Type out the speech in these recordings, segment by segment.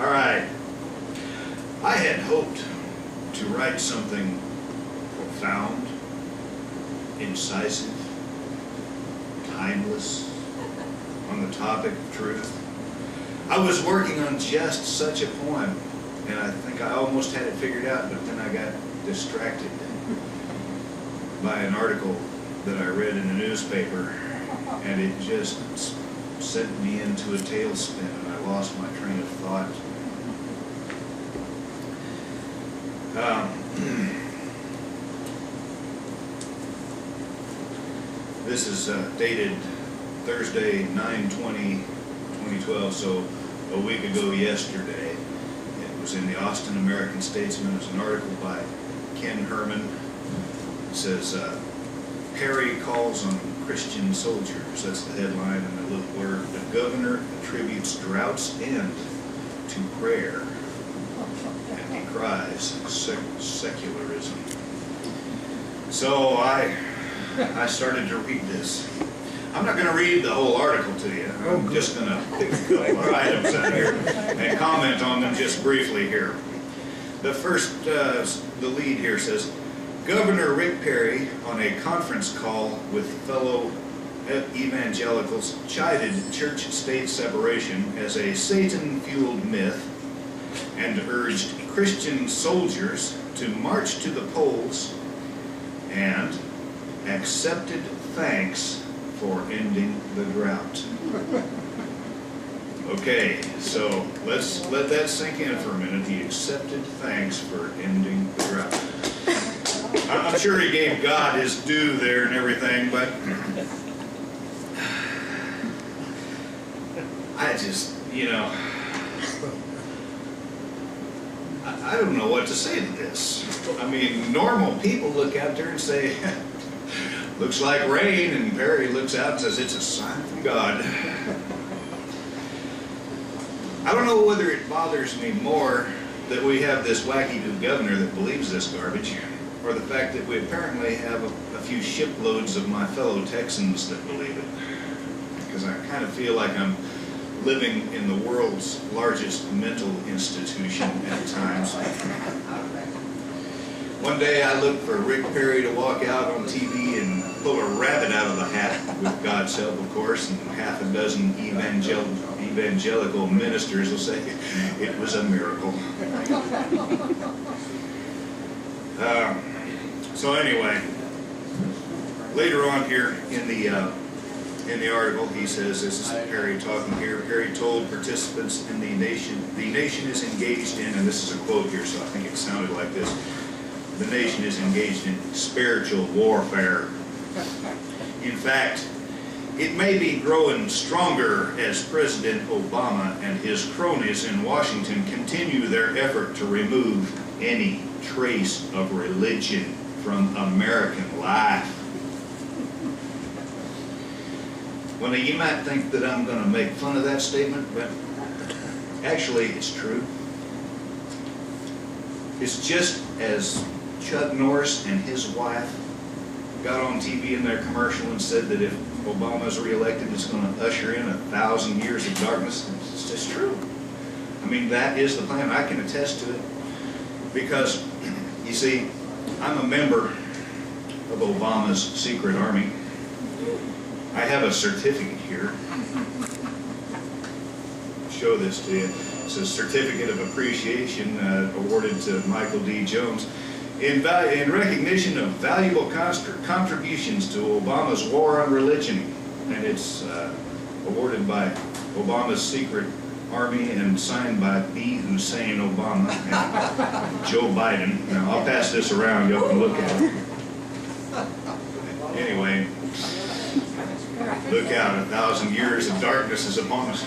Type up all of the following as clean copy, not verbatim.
All right. I had hoped to write something profound, incisive, timeless, on the topic of truth. I was working on just such a poem, and I think I almost had it figured out, but then I got distracted by an article that I read in a newspaper, and it just sent me into a tailspin, and I lost my train of thought. This is dated Thursday, 9/20/2012, so a week ago yesterday. It was in the Austin American-Statesman. It was an article by Ken Herman. It says, Perry calls on Christian soldiers. That's the headline in the little blurb. The governor attributes drought's end to prayer and decries secularism. So I started to read this. I'm not going to read the whole article to you. I'm just going to pick a couple of items out here and comment on them just briefly here. The first, the lead here says, Guv'ner Rick Perry, on a conference call with fellow evangelicals, chided church-state separation as a Satan-fueled myth and urged Christian soldiers to march to the polls and accepted thanks for ending the drought. Okay, so let's let that sink in for a minute. He accepted thanks for ending the drought. I'm sure he gave God his due there and everything, but I just, I don't know what to say to this. I mean, normal people look out there and say, looks like rain, and Perry looks out and says, it's a sign from God. I don't know whether it bothers me more that we have this wacky-do governor that believes this garbage, or the fact that we apparently have a few shiploads of my fellow Texans that believe it. Because I kind of feel like I'm living in the world's largest mental institution at times. One day I looked for Rick Perry to walk out on TV and pull a rabbit out of the hat, with God's help, of course, and half a dozen evangelical ministers will say it was a miracle. So anyway, later on here in the article, he says, this is Perry talking here. Perry told participants in the nation is engaged in, and this is a quote here, so I think it sounded like this. The nation is engaged in spiritual warfare. In fact, it may be growing stronger as President Obama and his cronies in Washington continue their effort to remove any trace of religion from American life. Well, you might think that I'm going to make fun of that statement, but actually it's true. It's just as Chuck Norris and his wife got on TV in their commercial and said that if Obama's reelected, it's going to usher in 1,000 years of darkness. It's just true. I mean, that is the plan. I can attest to it because, you see, I'm a member of Obama's secret army. I have a certificate here. I'll show this to you. It's a certificate of appreciation awarded to Michael D. Jones in recognition of valuable contributions to Obama's war on religion, and it's awarded by Obama's secret army and signed by B. Hussein Obama and Joe Biden. Now, I'll pass this around. Y'all can look at it. Anyway, look out, 1,000 years of darkness is upon us.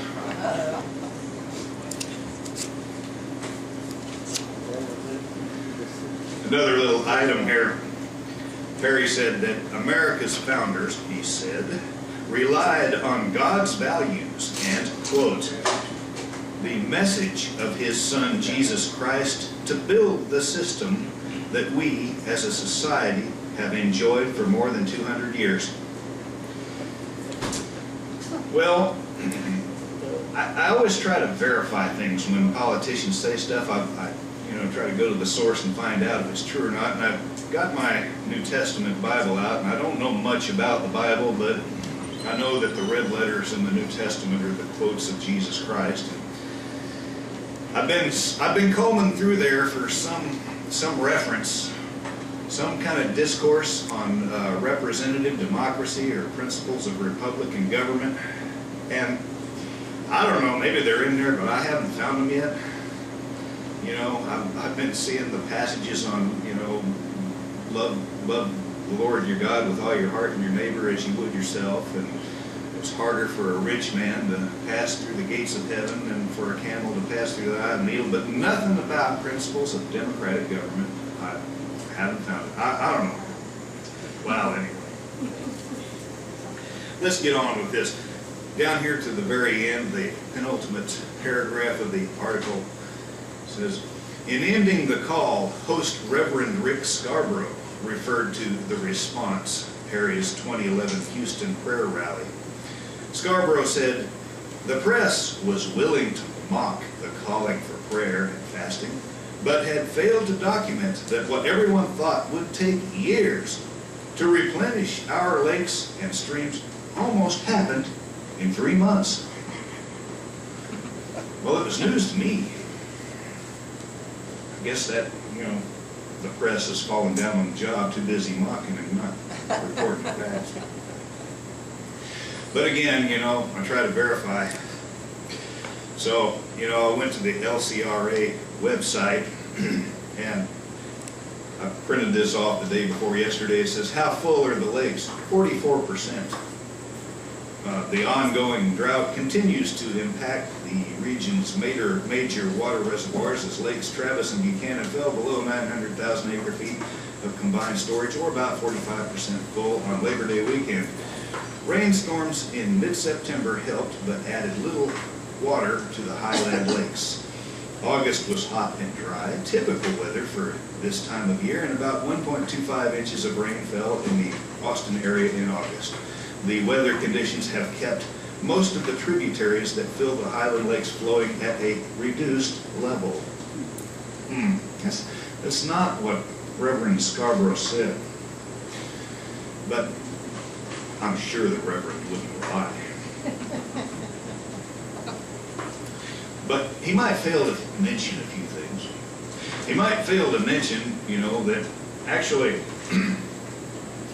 Another little item here. Perry said that America's founders, he said, relied on God's values and, quote, the message of his son Jesus Christ to build the system that we as a society have enjoyed for more than 200 years. Well, I always try to verify things when politicians say stuff. I try to go to the source and find out if it's true or not. And I've got my New Testament Bible out, and I don't know much about the Bible, but I know that the red letters in the New Testament are the quotes of Jesus Christ. And I've been combing through there for some reference, some kind of discourse on representative democracy or principles of republican government. And I don't know, maybe they're in there, but I haven't found them yet. I've been seeing the passages on, love the Lord your God with all your heart and your neighbor as you would yourself. And it's harder for a rich man to pass through the gates of heaven than for a camel to pass through the eye of a needle. But nothing about principles of democratic government. I haven't found it. I don't know. Well, anyway. Let's get on with this. Down here to the very end, the penultimate paragraph of the article says, in ending the call, host Reverend Rick Scarborough referred to the response, Perry's 2011 Houston prayer rally. Scarborough said, the press was willing to mock the calling for prayer and fasting, but had failed to document that what everyone thought would take years to replenish our lakes and streams almost happened in 3 months. Well, it was news to me. I guess that, the press has fallen down on the job, too busy mocking and not reporting it back. But again, I try to verify. So, I went to the LCRA website and I printed this off the day before yesterday. It says, how full are the lakes? 44%. The ongoing drought continues to impact the region's major water reservoirs as lakes Travis and Buchanan fell below 900,000 acre-feet of combined storage, or about 45% full on Labor Day weekend. Rainstorms in mid-September helped, but added little water to the highland lakes. August was hot and dry, typical weather for this time of year, and about 1.25 inches of rain fell in the Austin area in August. The weather conditions have kept most of the tributaries that fill the highland lakes flowing at a reduced level. That's not what Reverend Scarborough said. But I'm sure the Reverend wouldn't lie. But he might fail to mention a few things. He might fail to mention, that actually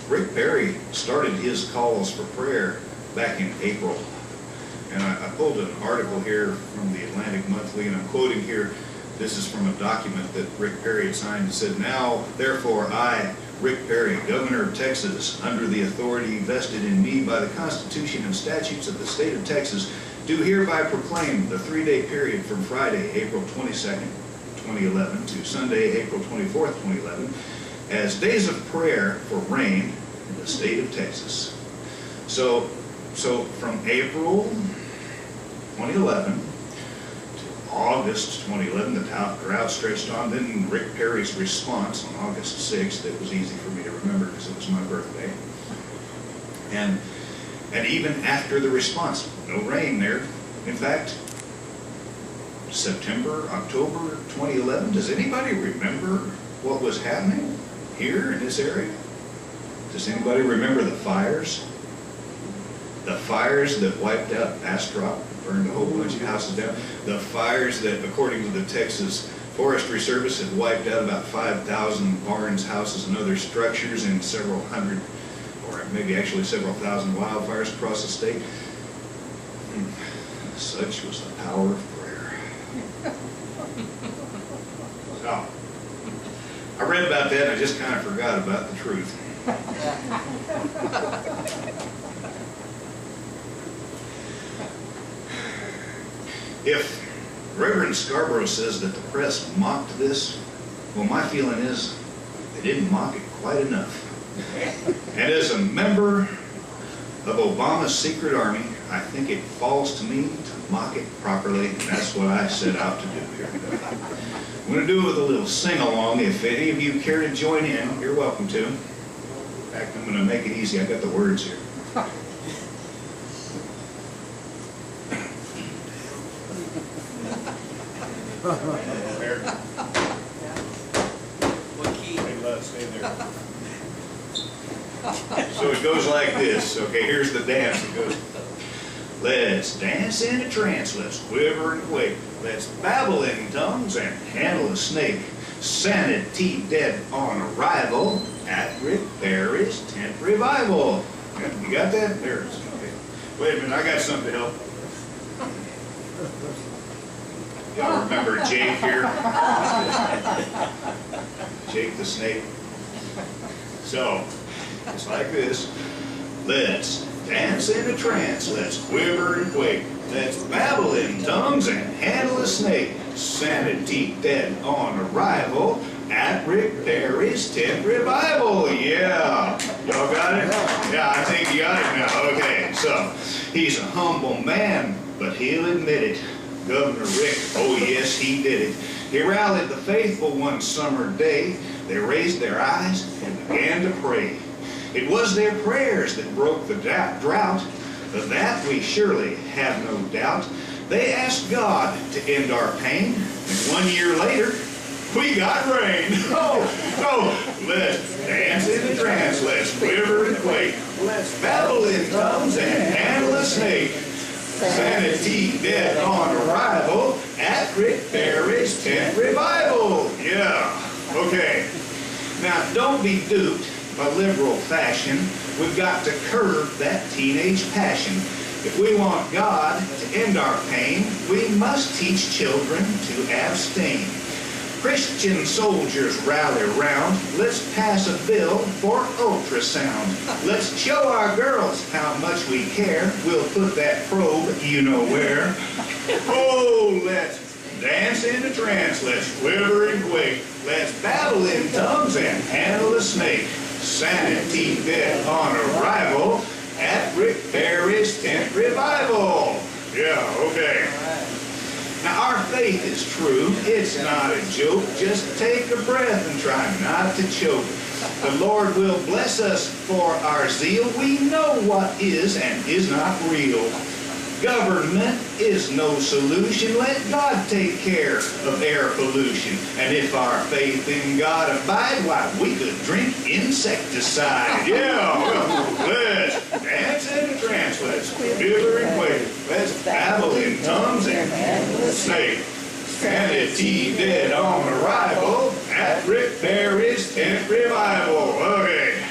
Rick Perry started his calls for prayer back in April. And I pulled an article here from the Atlantic Monthly, and I'm quoting here. This is from a document that Rick Perry had signed. It said, now, therefore, I, Rick Perry, Governor of Texas, under the authority vested in me by the Constitution and statutes of the state of Texas, do hereby proclaim the 3-day period from Friday, April 22nd, 2011, to Sunday, April 24th, 2011, as days of prayer for rain in the state of Texas. So from April 2011 to August 2011, the drought stretched on. Then Rick Perry's response on August 6th, it was easy for me to remember because it was my birthday. And even after the response, no rain there. In fact, September, October 2011, does anybody remember what was happening here in this area? Does anybody remember the fires? The fires that wiped out Bastrop, burned a whole bunch of houses down. The fires that, according to the Texas Forestry Service, had wiped out about 5,000 barns, houses, and other structures, and several hundred, or maybe actually several thousand wildfires across the state. Such was the power of prayer. So, I read about that and I just kind of forgot about the truth. If Reverend Scarborough says that the press mocked this, well, my feeling is they didn't mock it quite enough. And as a member of Obama's secret army, I think it falls to me to mock it properly, and that's what I set out to do here today. I'm going to do it with a little sing-along. If any of you care to join in, you're welcome to. In fact, I'm going to make it easy. I got the words here. There. What key? Maybe let it stay there. So it goes like this. Okay, here's the dance. It goes, let's dance in a trance, let's quiver and quake, let's babble in tongues and handle a snake. Sanity dead on arrival at Rick Perry's tent revival. Yeah, you got that? There it is. Okay. Wait a minute, I got something to help. Y'all remember Jake here? Jake the snake. So, it's like this. Let's dance in a trance, let's quiver and quake, let's babble in tongues and handle a snake. Sanity dead on arrival at Rick Perry's tent revival. Yeah, y'all got it? Yeah, I think you got it now. Okay, so he's a humble man, but he'll admit it. Guv'ner Rick, oh yes, he did it. He rallied the faithful one summer day. They raised their eyes and began to pray. It was their prayers that broke the drought. Of that we surely have no doubt. They asked God to end our pain, and 1 year later, we got rain. Oh, let's dance in a trance, let's quiver and quake, let's babble in tongues and handle a snake. Sanity dead on arrival at Rick Perry's tent revival. Yeah, okay. Now, don't be duped by liberal fashion. We've got to curb that teenage passion. If we want God to end our pain, we must teach children to abstain. Christian soldiers rally round. Let's pass a bill for ultrasound. Let's show our girls how much we care. We'll put that probe you know where. Oh, let's dance in a trance. Let's quiver and quake. Let's babble in tongues and handle a snake. Sanity dead on arrival at Rick Perry's tent revival. Yeah, okay. Now our faith is true, it's not a joke. Just take a breath and try not to choke. The Lord will bless us for our zeal. We know what is and is not real. Government is no solution. Let God take care of air pollution. And if our faith in God abide, why, we could drink insecticide. Yeah, well, let's dance in a trance. Let's quiver and quake. Let's babble in tongues and snake. Sanity dead on arrival at Rick Perry's tent revival. Okay.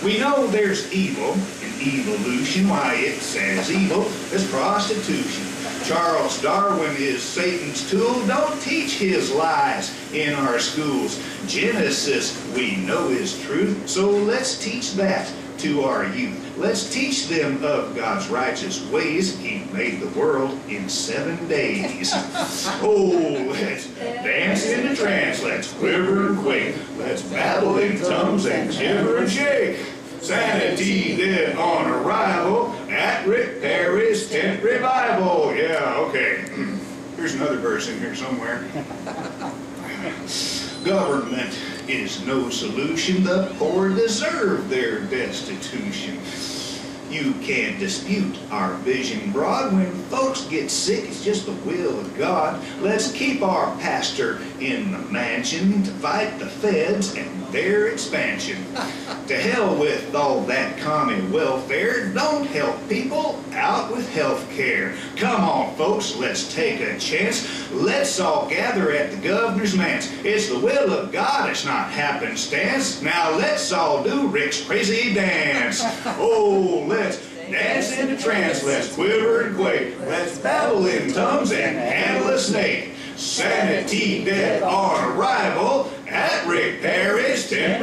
We know there's evil in evolution. Why, it's as evil as prostitution. Charles Darwin is Satan's tool. Don't teach his lies in our schools. Genesis we know is truth, so let's teach that to our youth. Let's teach them of God's righteous ways. He made the world in 7 days. Oh, let's dance in a trance. Let's quiver and quake. Let's babble in tongues and shiver and shake. Sanity dead on arrival at Rick Perry's tent revival. Yeah, okay. Here's another verse in here somewhere. Government is no solution. The poor deserve their destitution. You can't dispute our vision broad. When folks get sick, it's just the will of God. Let's keep our pastor in the mansion to fight the feds and their expansion. To hell with all that commie welfare. Don't help people out with health care. Come on, folks, let's take a chance. Let's all gather at the governor's manse. It's the will of God, it's not happenstance. Now let's all do Rick's crazy dance. Oh, let's dance in a trance. Let's quiver and quake. Let's babble in tongues and handle a snake. Sanity dead on arrival at Rick Perry's tent